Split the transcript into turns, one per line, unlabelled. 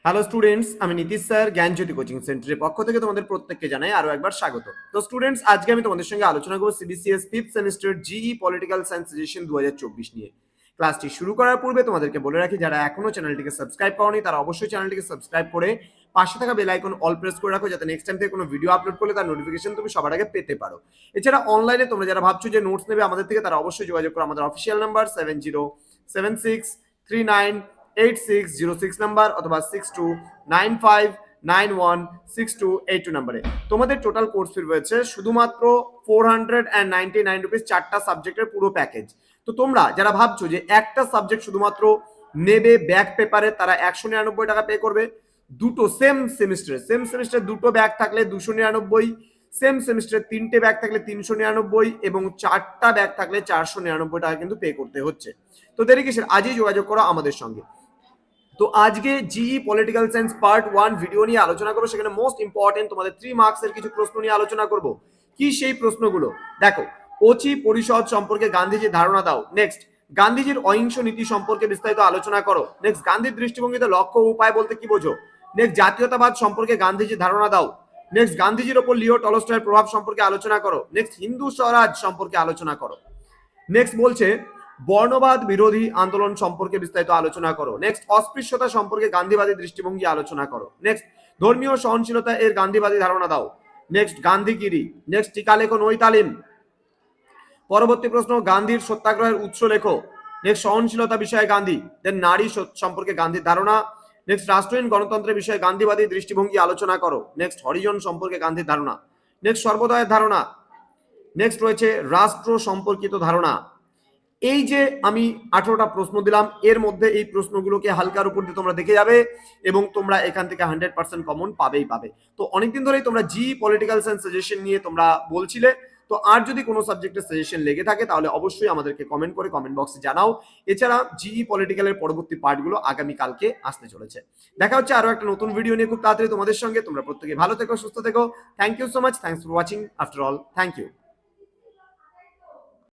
Hello students, আমি Nitish sir জ্ঞানজ্যোতি coaching সেন্টারের পক্ষ থেকে তোমাদের প্রত্যেককে জানাই আরো একবার স্বাগত। তো স্টুডেন্টস, আজকে আমি তোমাদের সঙ্গে আলোচনা করব CBCS fifth semester GE political science suggestion 2024 নিয়ে। ক্লাসটি শুরু করার পূর্বে তোমাদেরকে বলে রাখি, যারা এখনো চ্যানেলটিকে সাবস্ক্রাইব করোনি তারা অবশ্যই চ্যানেলটিকে সাবস্ক্রাইব করে পাশে থাকা বেল আইকন অল প্রেস করে রাখো, যাতে নেক্সট টাইম থেকে কোনো ভিডিও আপলোড করলে তার নোটিফিকেশন তুমি সবার আগে পেতে পারো। এছাড়া অনলাইনে তোমরা যারা ভাবছো যে নোটস নেবে আমাদের থেকে, তারা অবশ্যই যোগাযোগ করো আমাদের অফিসিয়াল নাম্বার 7076398606 নাম্বার অথবা 6295916282 নাম্বারে। তোমাদের টোটাল কোর্স ফি রয়েছে শুধুমাত্র 499 রুপিস, 4টা সাবজেক্টের পুরো প্যাকেজ। তো তোমরা যারা ভাবছো যে একটা সাবজেক্ট শুধুমাত্র নেবে ব্যাক পেপারে, তারা 199 টাকা পে করবে। দুটো সেম সেমিস্টারে দুটো ব্যাক থাকলে 299, সেম সেমিস্টারে 3টে ব্যাক থাকলে 399 এবং 4টা ব্যাক থাকলে 499 টাকা কিন্তু পে করতে হচ্ছে। তো দেরি কিসের, আজই যোগাযোগ করো আমাদের সঙ্গে। তো আজকে GE political science part 1 video নিয়ে আলোচনা করবো। সেখানে মোস্ট ইম্পর্টেন্ট তোমাদের 3 মার্কসের কিছু প্রশ্ন নিয়ে আলোচনা করব। কি সেই প্রশ্নগুলো দেখো, ওচি পরিষদ সম্পর্কে গান্ধীজির ধারণা দাও। নেক্সট, গান্ধীজির অহিংস নীতি সম্পর্কে বিস্তারিত আলোচনা করো। নেক্সট, গান্ধীর দৃষ্টিভঙ্গিতে লক্ষ্য ও উপায় বলতে কি বোঝো। নেক্সট, জাতীয়তাবাদ সম্পর্কে গান্ধীজির ধারণা দাও। নেক্সট, গান্ধীজির ওপর লিও টলস্টয়ের প্রভাব সম্পর্কে আলোচনা করো। নেক্সট, হিন্দু স্বরাজ সম্পর্কে আলোচনা করো। নেক্সট বলছে বর্ণবাদ বিরোধী আন্দোলন সম্পর্কে বিস্তারিত আলোচনা করো। নেক্সট, অস্পৃশ্যতা সম্পর্কে গান্ধীবাদী দৃষ্টিভঙ্গি আলোচনা করো। নেক্সট, ধর্মীয় সহনশীলতা এর গান্ধীবাদী ধারণা দাও। নেক্সট, গান্ধীগিরি। নেক্সট, টিকালেখন ওই তালিম। পরবর্তী প্রশ্ন, গান্ধীর সত্যাগ্রহের উৎস লেখো। নেক্সট, সহনশীলতা বিষয়ে গান্ধী। দেন নারী সম্পর্কে গান্ধীর ধারণা। নেক্সট, রাষ্ট্রহীন গণতন্ত্রের বিষয়ে গান্ধীবাদী দৃষ্টিভঙ্গি আলোচনা করো। নেক্সট, হরিজন সম্পর্কে গান্ধীর ধারণা। নেক্সট, সর্বোদয়ের ধারণা। নেক্সট রয়েছে রাষ্ট্র সম্পর্কিত ধারণা। এই যে আমি 18টা প্রশ্ন দিলাম, এর মধ্যে এই প্রশ্নগুলোকে হালকার উপর দিয়ে তোমরা দেখে যাবে এবং তোমরা এখান থেকে 100% কমন পাবেই পাবে। তো অনেকদিন ধরেই তোমরা জি পলিটিক্যাল সায়েন্স সাজেশন নিয়ে তোমরা বলছিলে। তো আর যদি কোনো সাবজেক্টের সাজেশন লেগে থাকে তাহলে অবশ্যই আমাদেরকে কমেন্ট করে কমেন্ট বক্সে জানাও। এছাড়া জিই পলিটিক্যালের পরবর্তী পার্টগুলো আগামী কালকে আসতে চলেছে। দেখা হচ্ছে আরো একটা নতুন ভিডিও নিয়ে খুব তাড়াতাড়ি তোমাদের সঙ্গে। তোমরা প্রত্যেকে ভালো থেকো, সুস্থ থেকো। Thank you so much. Thanks for watching. After all, thank you.